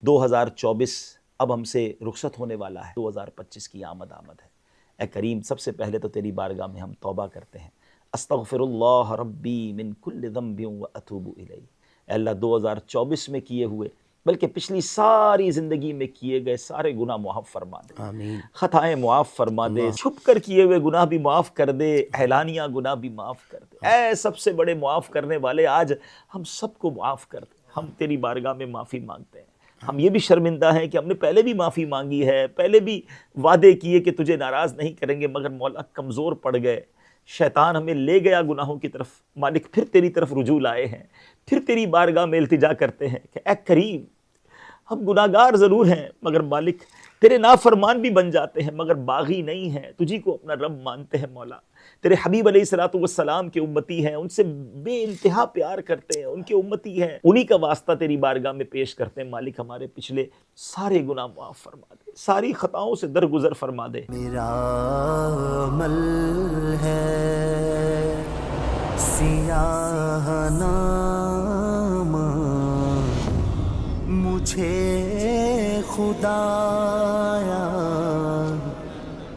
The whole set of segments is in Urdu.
2024 اب ہم سے رخصت ہونے والا ہے، 2025 کی آمد ہے۔ اے کریم، سب سے پہلے تو تیری بارگاہ میں ہم توبہ کرتے ہیں۔ استغفر اللہ ربی من کل ذنب واتوب الیہ۔ اے اللہ، 2024 میں کیے ہوئے بلکہ پچھلی ساری زندگی میں کیے گئے سارے گناہ معاف فرما دے، آمین۔ خطائیں معاف فرما دے، چھپ کر کیے ہوئے گناہ بھی معاف کر دے، اعلانیہ گناہ بھی معاف کر دے۔ اے سب سے بڑے معاف کرنے والے، آج ہم سب کو معاف کر دے۔ ہم تیری بارگاہ میں معافی مانگتے ہیں۔ ہم یہ بھی شرمندہ ہیں کہ ہم نے پہلے بھی معافی مانگی ہے، پہلے بھی وعدے کیے کہ تجھے ناراض نہیں کریں گے، مگر مولا کمزور پڑ گئے، شیطان ہمیں لے گیا گناہوں کی طرف۔ مالک، پھر تیری طرف رجوع لائے ہیں، پھر تیری بارگاہ میں التجا کرتے ہیں کہ اے کریم، ہم گناہگار ضرور ہیں مگر مالک تیرے نافرمان بھی بن جاتے ہیں، مگر باغی نہیں ہیں، تجھی کو اپنا رب مانتے ہیں۔ مولا، تیرے حبیب علیہ السلام کے امتی ہیں، ان سے بے انتہا پیار کرتے ہیں، ان کے امتی ہیں، انہی کا واسطہ تیری بارگاہ میں پیش کرتے ہیں۔ مالک، ہمارے پچھلے سارے گناہ معاف فرما دے، ساری خطاؤں سے درگزر فرما دے۔ میرا عمل ہے سیاہ نامہ، مجھے خدایا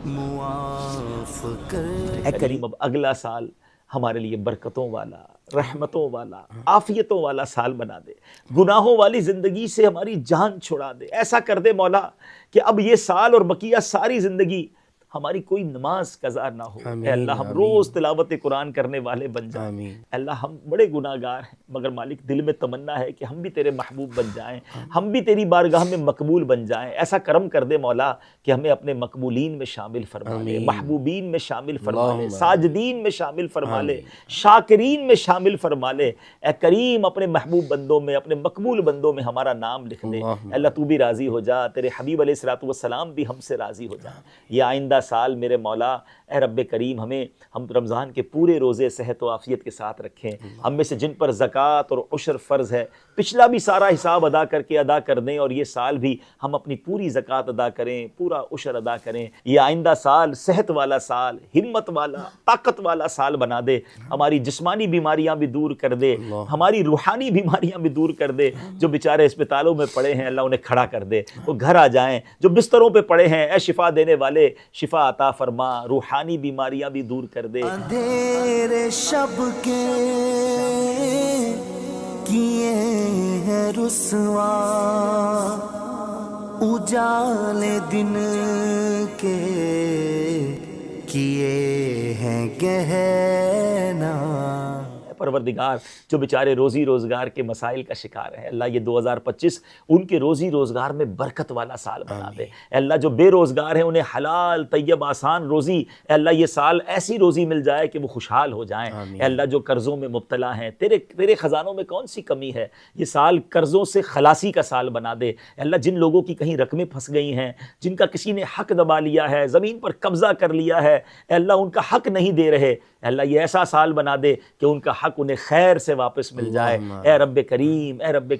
معاف کر۔ اے کریم، اب اگلا سال ہمارے لیے برکتوں والا، رحمتوں والا، عافیتوں والا سال بنا دے، گناہوں والی زندگی سے ہماری جان چھڑا دے۔ ایسا کر دے مولا کہ اب یہ سال اور بقیہ ساری زندگی ہماری کوئی نماز قضا نہ ہو۔ اے اللہ، ہم روز تلاوت قرآن کرنے والے بن جائیں۔ اے اللہ، ہم بڑے گناہ گار ہیں مگر مالک دل میں تمنا ہے کہ ہم بھی تیرے محبوب بن جائیں، ہم بھی تیری بارگاہ میں مقبول بن جائیں۔ ایسا کرم کر دے مولا کہ ہمیں اپنے مقبولین میں شامل فرما لے، محبوبین میں شامل فرما لے، ساجدین میں شامل فرما لے، شاکرین میں شامل فرما لے۔ اے کریم، اپنے محبوب بندوں میں، اپنے مقبول بندوں میں ہمارا نام لکھ دے۔ اے اللہ، تو بھی راضی ہو جا، تیرے حبیب علیہ السلام بھی ہم سے راضی ہو جا۔ یہ آئندہ سال میرے مولا، اے رب کریم، ہم رمضان کے پورے روزے صحت و عافیت کے ساتھ رکھیں۔ ہم میں سے جن پر زکوٰۃ اور عشر فرض ہے، پچھلا بھی سارا حساب ادا کر دیں، اور یہ سال بھی ہم اپنی پوری زکوٰۃ ادا کریں، پورا عشر ادا کریں۔ یہ آئندہ سال صحت والا سال، ہمت والا، طاقت والا سال بنا دے۔ ہماری جسمانی بیماریاں بھی دور کر دے، ہماری روحانی بیماریاں بھی دور کر دے۔ جو بیچارے اسپتالوں میں پڑے ہیں، اللہ انہیں کھڑا کر دے، وہ گھر آ جائیں۔ جو بستروں پہ پڑے ہیں، اے شفا دینے والے، شفا عطا فرما، روحانی بیماریاں بھی دور کر دے۔ اندھیرے شب کے کیے ہیں رسوا، اجالے دن کے کیے ہیں گہنا۔ پروردگار، جو بیچارے روزی روزگار کے مسائل کا شکار ہیں، اللہ یہ 2025 ان کے روزی روزگار میں برکت والا سال بنا دے۔ اے اللہ، جو بے روزگار ہیں انہیں حلال طیب آسان روزی، اے اللہ یہ سال ایسی روزی مل جائے کہ وہ خوشحال ہو جائیں۔ اے اللہ، جو قرضوں میں مبتلا ہیں، تیرے خزانوں میں کون سی کمی ہے، یہ سال قرضوں سے خلاصی کا سال بنا دے۔ اے اللہ، جن لوگوں کی کہیں رقمیں پھنس گئی ہیں، جن کا کسی نے حق دبا لیا ہے، زمین پر قبضہ کر لیا ہے، اے اللہ ان کا حق نہیں دے رہے، اے اللہ یہ ایسا سال بنا دے کہ ان کا حق انہیں خیر سے واپس مل جائے۔ اے رب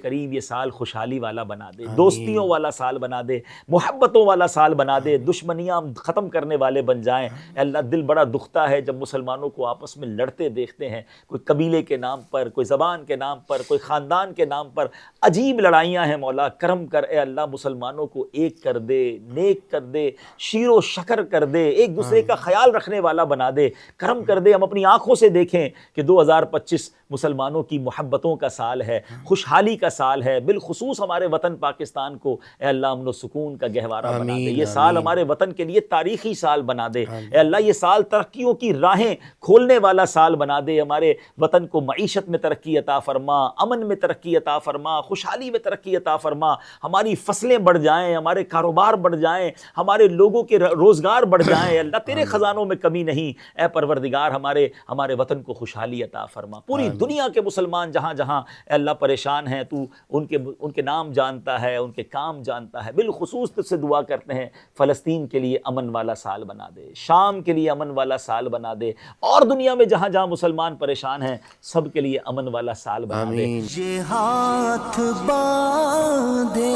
کریم، یہ سال خوشحالی والا بنا دے، دوستیوں والا سال بنا دے، محبتوں والا سال بنا دے، دشمنیاں ختم کرنے والے بن جائیں۔ اے اللہ، دل بڑا دکھتا ہے جب مسلمانوں کو آپس میں لڑتے دیکھتے ہیں، کوئی قبیلے کے نام پر، کوئی زبان کے نام پر، کوئی خاندان کے نام پر، عجیب لڑائیاں ہیں۔ مولا کرم کر، اے اللہ مسلمانوں کو ایک کر دے، نیک کر دے، شیر و شکر کر دے، ایک دوسرے کا خیال رکھنے والا بنا دے۔ کرم کر دے، ہم اپنی آنکھوں سے دیکھیں کہ 2025 مسلمانوں کی محبتوں کا سال ہے، خوشحالی کا سال ہے، بالخصوص ہمارے وطن پاکستان کو اے اللہ امن و سکون کا گہوارہ بنا دے۔ یہ سال ہمارے وطن کے لیے تاریخی سال بنا دے۔ اے اللہ یہ سال ترقیوں کی راہیں کھولنے والا سال بنا دے۔ ہمارے وطن کو معیشت میں ترقی عطا فرما، امن میں ترقی عطا فرما، خوشحالی میں ترقی عطا فرما، ہماری فصلیں بڑھ جائیں، ہمارے کاروبار بڑھ جائیں، ہمارے لوگوں کے روزگار بڑھ جائیں۔ اے اللہ تیرے خزانوں میں کمی نہیں، اے پروردگار ہمارے وطن کو خوشحالی عطا فرما۔ پوری دنیا کے مسلمان جہاں جہاں اے اللہ پریشان ہیں، تو ان کے نام جانتا ہے، ان کے کام جانتا ہے۔ بالخصوص تجھ سے دعا کرتے ہیں فلسطین کے لیے امن والا سال بنا دے، شام کے لیے امن والا سال بنا دے، اور دنیا میں جہاں جہاں مسلمان پریشان ہیں سب کے لیے امن والا سال بنا دے۔ یہ ہاتھ باندھے،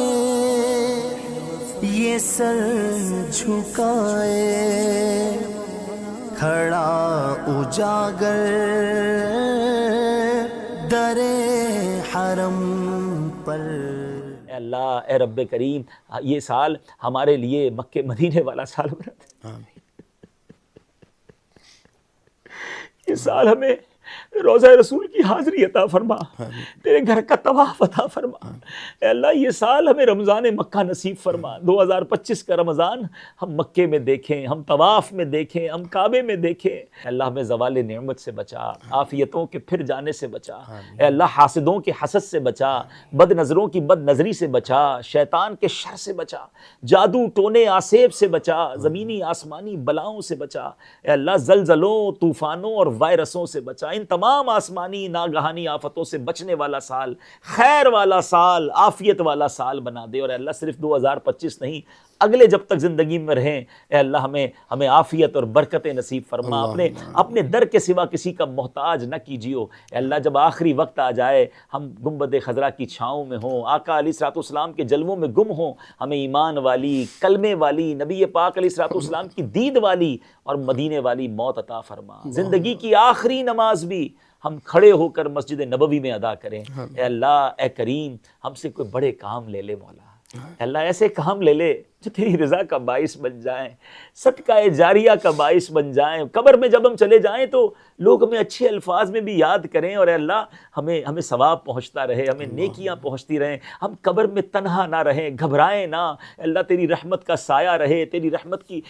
یہ سر جھکائے، کھڑا اجاگر در حرم پر۔ اے اللہ اللہ اے رب کریم یہ سال ہمارے لیے مکے مدینے والا سال بنا دے، آمین، یہ سال ہمیں روضہ رسول کی حاضری عطا فرما، تیرے گھر کا طواف عطا فرما، اے اللہ یہ سال ہمیں رمضان مکہ نصیب فرما، 2025 کا رمضان ہم مکے میں دیکھیں، ہم طواف میں دیکھیں، ہم کعبے میں دیکھیں، اے اللہ ہمیں زوال نعمت سے بچا، عافیتوں کے پھر جانے سے بچا، اے اللہ حاسدوں کے حسد سے بچا، بد نظروں کی بد نظری سے بچا، شیطان کے شر سے بچا، جادو ٹونے آسیب سے بچا، زمینی آسمانی بلاؤں سے بچا، اے اللہ زلزلوں طوفانوں اور وائرسوں سے بچا، ان تمام آسمانی ناگہانی آفتوں سے بچنے والا سال، خیر والا سال، عافیت والا سال بنا دے، اور اے اللہ صرف 2025 نہیں، اگلے جب تک زندگی میں رہیں اے اللہ ہمیں عافیت اور برکت نصیب فرما، اپنے در کے سوا کسی کا محتاج نہ کیجیو، اے اللہ جب آخری وقت آ جائے ہم گنبد خضرا کی چھاؤں میں ہوں، آقا علیہ الصلوۃ والسلام کے جلووں میں گم ہوں، ہمیں ایمان والی، کلمے والی، نبی پاک علیہ الصلوۃ والسلام کی دید والی اور مدینے والی موت عطا فرما، زندگی کی آخری نماز بھی ہم کھڑے ہو کر مسجد نبوی میں ادا کریں، اے اللہ اے کریم ہم سے کوئی بڑے کام لے لے مولا، اے اللہ ایسے کام لے لے جو تیری رضا کا باعث بن جائیں، صدقہ جاریہ کا باعث بن جائیں، قبر میں جب ہم چلے جائیں تو لوگ ہمیں اچھے الفاظ میں بھی یاد کریں، اور اے اللہ ہمیں ثواب پہنچتا رہے، ہمیں نیکیاں پہنچتی رہیں، ہم قبر میں تنہا نہ رہیں، گھبرائیں نہ، اے اللہ تیری رحمت کا سایہ رہے، تیری رحمت کی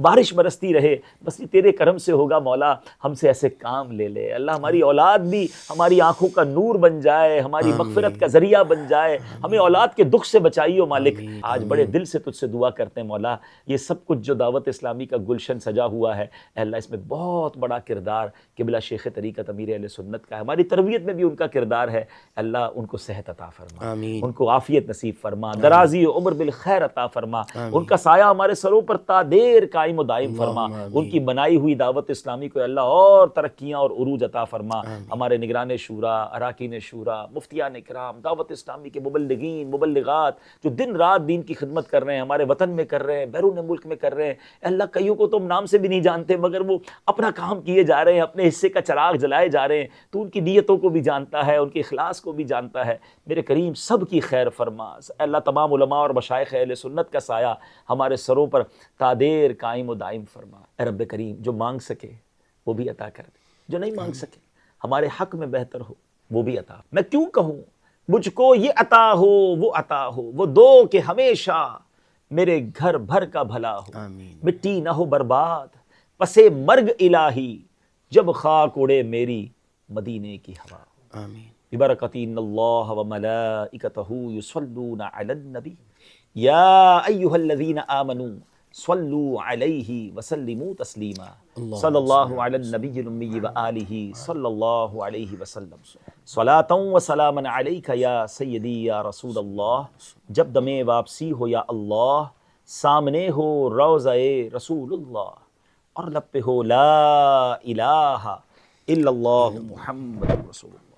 بارش برستی رہے، بس یہ تیرے کرم سے ہوگا مولا، ہم سے ایسے کام لے لے، اللہ ہماری اولاد بھی ہماری آنکھوں کا نور بن جائے، ہماری مغفرت کا ذریعہ بن جائے، ہمیں اولاد کے دکھ سے بچائیو مالک، آج بڑے دل سے تجھ سے دعا کرتے ہیں مولا، یہ سب کچھ جو دعوت اسلامی کا گلشن سجا ہوا ہے اے اللہ اس میں بہت بڑا کردار قبلہ شیخ طریقت امیر اہل سنت کا ہے، ہماری تربیت میں بھی ان کا کردار ہے، اللہ ان کو صحت عطا فرما، آمین، ان کو عافیت نصیب فرما، درازی عمر بالخیر عطا فرما، ان کا سایہ ہمارے سروں پر تا دیر قائم و دائم فرما، ان کی بنائی ہوئی دعوت اسلامی کو اللہ اور ترقیاں اور عروج عطا فرما، ہمارے نگران شورا، اراکین شورا، مفتیان کرام، دعوت اسلامی کے مبلغین مبلغات جو دن رات دین کی خدمت کر رہے ہیں، ہمارے وطن میں کر رہے ہیں، بیرون ملک میں کر رہے ہیں، اللہ کئیوں کو تم نام سے بھی نہیں جانتے مگر وہ اپنا کام کیے جا رہے ہیں، اپنے حصے کا چراغ جلائے جا رہے ہیں، تو ان کی نیتوں کو بھی جانتا ہے، ان کے اخلاص کو بھی جانتا ہے، میرے کریم سب کی خیر فرما، اللہ تمام علماء اور مشائخ اہل سنت کا سایہ ہمارے سروں پر تا دیر قائم و دائم فرما، اے رب کریم جو مانگ سکے وہ بھی عطا کر دے، جو نہیں مانگ سکے ہمارے حق میں بہتر ہو وہ بھی عطا، میں کیوں کہوں مجھ کو یہ عطا ہو وہ عطا ہو، وہ دو کہ ہمیشہ میرے گھر بھر کا بھلا ہو، آمین، مٹی نہ ہو برباد پسے مرگ الہی، جب خاک اڑے میری مدینے کی ہوا، آمین، ببرکت ان اللہ وملائکتہ یصلون علی النبی یا ایھا الذین آمنوا صلوا علیہ وسلموا تسلیما، صلی اللہ علی النبی الامی وآلہ صلی اللہ علیہ وسلم، صلاۃ و سلاما علیک یا سیدی یا رسول اللہ، جب دم واپسی ہو یا اللہ، سامنے ہو روضہ رسول اللہ، اور لب پہ ہو لا الہ الا اللہ محمد رسول اللہ۔